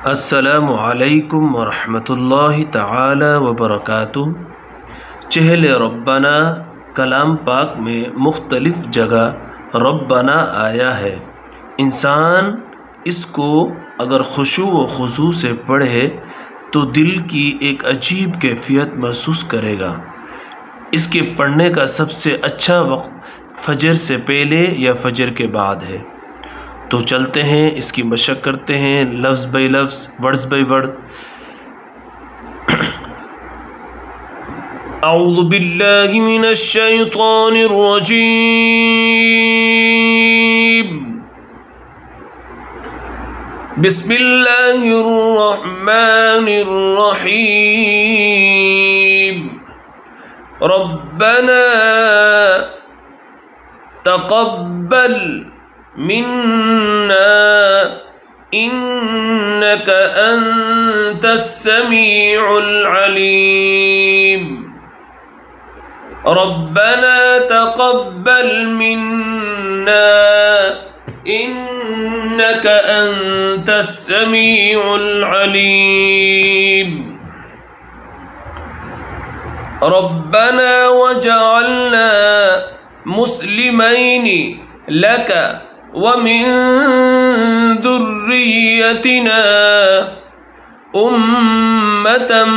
अस्सलामु अलैकुम वरहमतुल्लाहि ताला वबरकातुहू। चहल रब्बना कलाम पाक में मुख्तलिफ़ जगह रब्बना आया है। इंसान इसको अगर खुशू व खुशू से पढ़े तो दिल की एक अजीब कैफियत महसूस करेगा। इसके पढ़ने का सबसे अच्छा वक्त फजर से पहले या फजर के बाद है। तो चलते हैं, इसकी मशक करते हैं लफ्ज़ बाई लफ्ज़, वर्ड्स बाई वर्ड। अऊज़ु बिल्लाहि मिनश शैतानिर रजीम। बिस्मिल्लाहिर रहमानिर रहीम। रब्बना तक़ब्बल मिन्ना इन्नक अंतस समीउल अलीम। रब्बना तक़ब्बल मिन्ना इन्नक अंतस समीउल अलीम। रब्बना वजअलना मुस्लिमैनि लक वमिन ज़ुर्रिय्यतिना उम्मतम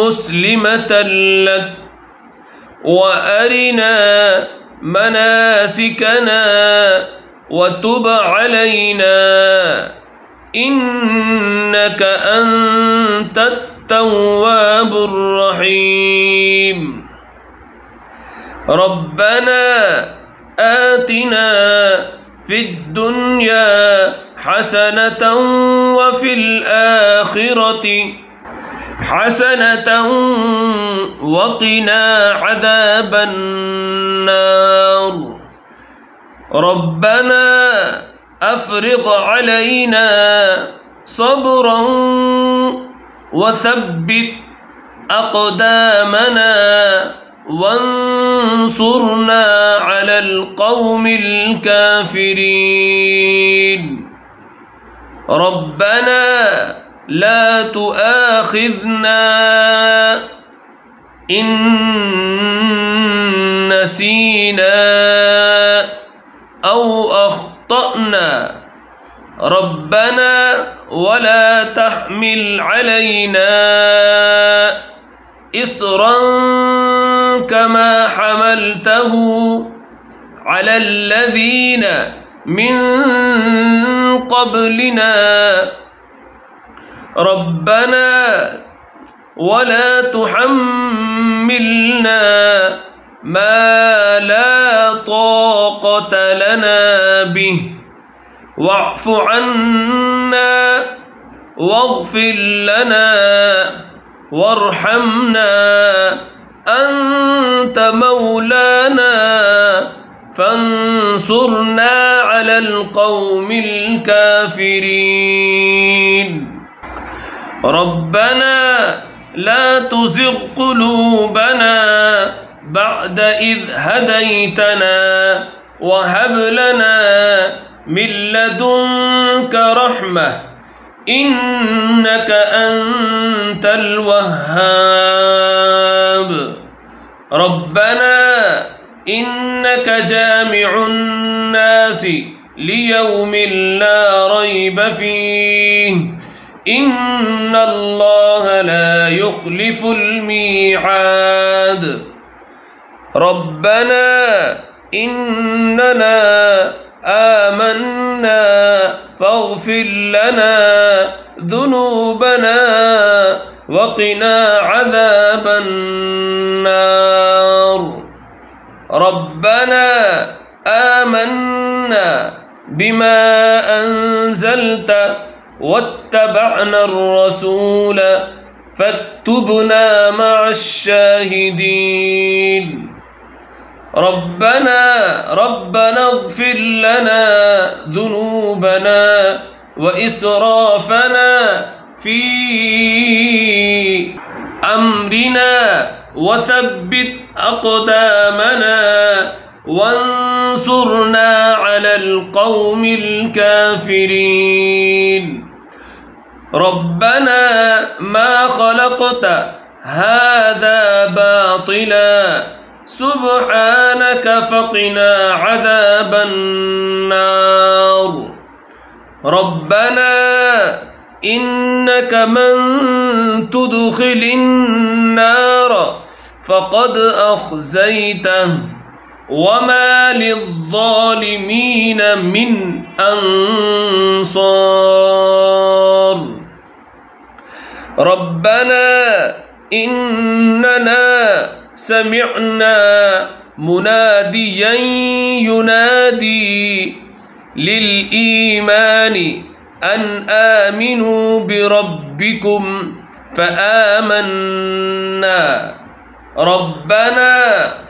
मुस्लिमतन लक व अरिना मनासिकना व तुब अलैना इन्नक अंतत तव्वाबुर रहीम। रब्बना आतिना फिद्दुन्या हसनतन व फिल आखिरति हसनतन व क़िना अज़ाबन नार। रब्बना अफ़रिग़ अलैना सब्रन व थब्बित अक़दामना वंसुरना अलल क़ौमिल काफ़िरीन। रब्बना ला तुआख़िज़ना इन नसीना औ अख़्तअना। रब्बना वला तहमिल अलैना इसरन कमा हमलतहु अलल्लज़ीन मिन क़ब्लिना। रब्बना वला तुहम्मिलना मा ला ताक़त लना बिहि वअफ़ु अन्ना वग़फ़िर लना वरहमना अंत मौलाना फंसुरना अलल क़ौमिल काफ़िरीन। रब्बना ला तुज़िग़ क़ुलूबना बअद इज़ हदैतना व हब लना मिन लदुन्क रहमह इन्नक अंतल वह्हाब। रब्बना इन्नक जामिउन नासि लियौमिन ला रैब फीह इन्नल्लाह ला युख़्लिफ़ुल मीआद। रब्बना इन्नना आमन्ना फ़ाग़फ़िर लना ज़ुनूबना वक़िना अज़ाबन नार। रब्बना आमन्ना बिमा अंज़लत वत्तबअना अर्रसूल फक्तुबना मअश शाहिदीन। रब्बना इग़फ़िर लना ज़ुनूबना व इसराफ़ना फ़ी अम्रिना व थब्बित अक़दामना वंसुरना अलल क़ौमिल काफ़िरीन। ربنا ما خلقت هذا باطلا سبحانك فقنا عذاب النار. ربنا إنك من تدخل النار فقد أخزيته وما للظالمين من أنصار. ربنا إننا سمعنا مناديا ينادي للإيمان أن آمنوا بربكم فآمنا. ربنا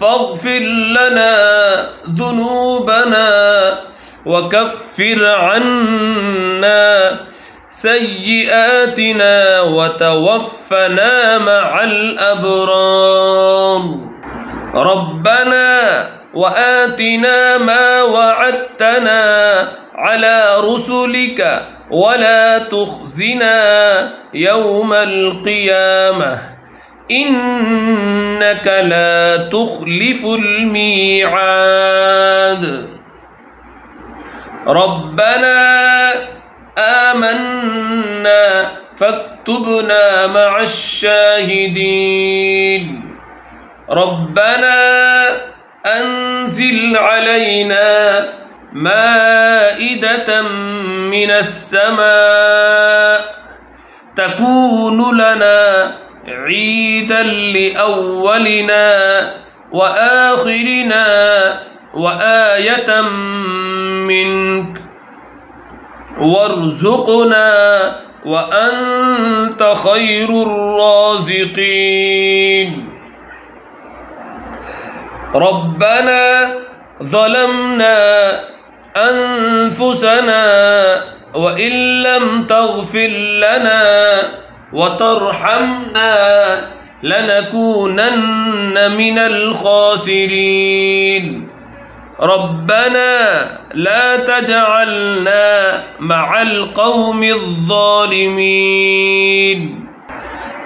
فاغفر لنا ذنوبنا وكفر عنا سيئاتنا وتوفنا مع الأبرار. ربنا وآتنا ما وعدتنا على رسلك ولا تخزنا يوم القيامة إنك لا تخلف الميعاد. ربنا آمنا فاكتبنا مع الشاهدين. ربنا أنزل علينا مائدة من السماء تكون لنا عيدا لأولنا وآخرنا وآية منك وارزقنا وأنت خير الرازقين. ربنا ظلمنا أنفسنا وإن لم تغفر لنا وترحمنا لنكونن من الخاسرين. ربنا لا تجعلنا مع القوم الظالمين.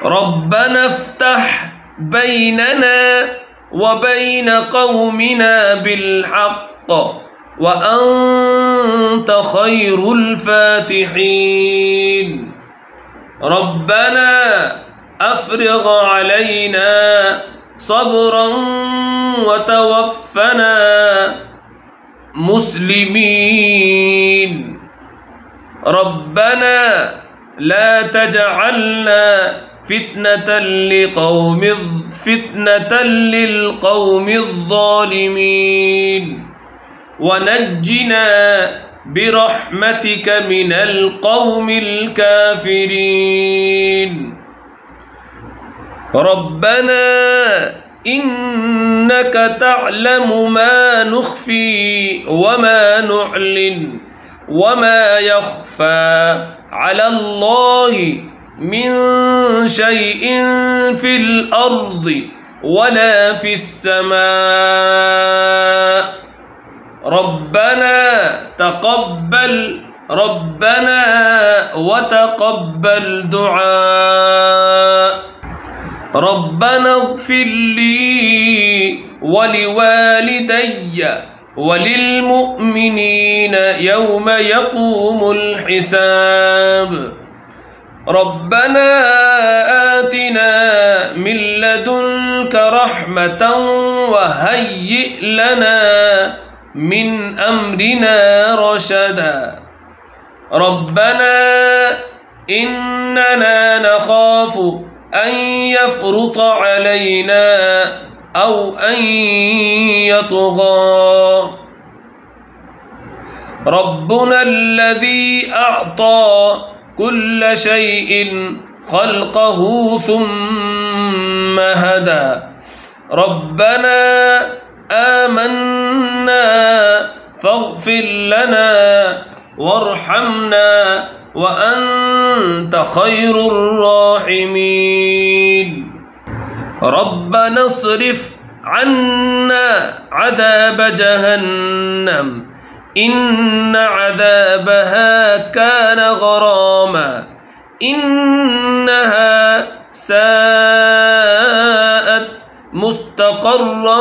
ربنا افتح بيننا وبين قومنا بالحق وأنت خير الفاتحين. ربنا أفرغ علينا صبرا وتوفنا مسلمين. ربنا لا تجعلنا فتنة للقوم الظالمين ونجنا برحمتك من القوم الكافرين. ربنا إنك تعلم ما نخفي وما نعلن وما يخفى على الله من شيء في الأرض ولا في السماء. ربنا وتقبل دعاء. ربنا اغفر لي ولوالدي وللمؤمنين يوم يقوم الحساب. ربنا آتنا من لدنك رحمة وهيئ لنا من أمرنا رشدا. ربنا إننا نخاف أن يفرط علينا أو أن يطغى. ربنا الذي أعطى كل شيء خلقه ثم هدى. ربنا آمنا فاغفر لنا وارحمنا وأنت خير الراحمين. ربنا اصرف عنا عذاب جهنم إن عذابها كان غراما إنها ساءت مستقرا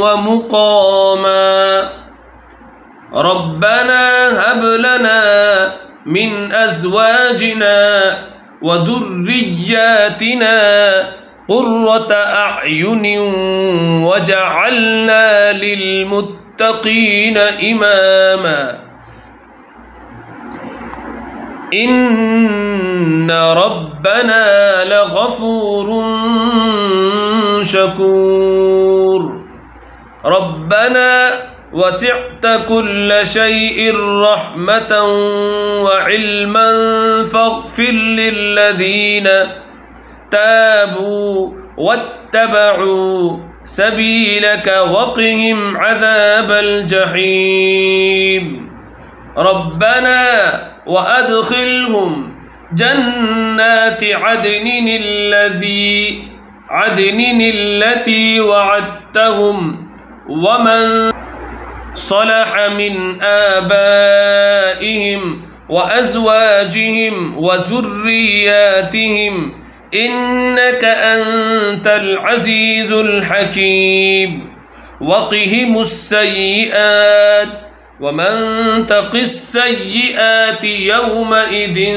ومقاما ربنا هب لنا من أزواجنا وذرياتنا قرة أعين وجعلنا للمتقين إماما إن ربنا لغفور شكور ربنا وسعت كل شيء رحمة وعلما فاغفر للذين تابوا واتبعوا سبيلك وقهم عذاب الجحيم ربنا وأدخلهم جنات عدن التي وعدتهم ومن صلح من آبائهم وأزواجهم وذرياتهم إنك أنت العزيز الحكيم وقهم السيئات ومن تق السيئات يومئذ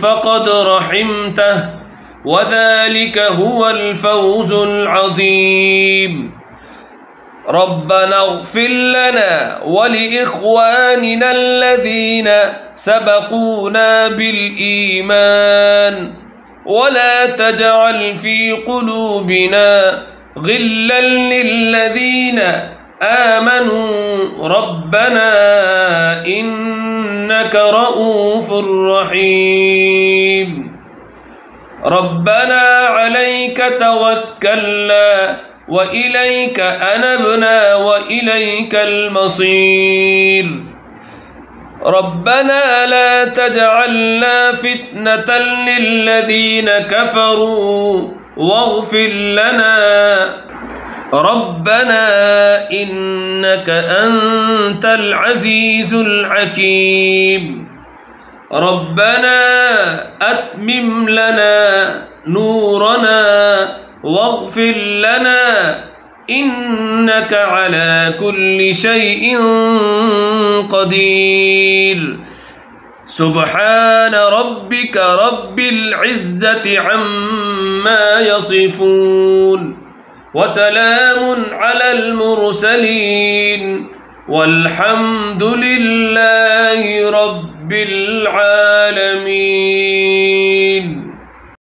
فقد رحمته وذلك هو الفوز العظيم ربنا اغفر لنا ولإخواننا الذين سبقونا بالإيمان ولا تجعل في قلوبنا غلا للذين آمنوا ربنا إنك رؤوف رحيم ربنا عليك توكلنا وإليك أنبنا وإليك المصير ربنا لا تجعلنا فتنة للذين كفروا واغفر لنا ربنا إنك أنت العزيز الحكيم ربنا أتمم لنا نورنا واغفر لنا إنك على كل شيء قدير سبحان ربك رب العزة عما يصفون وسلام على المرسلين والحمد لله رب العالمين.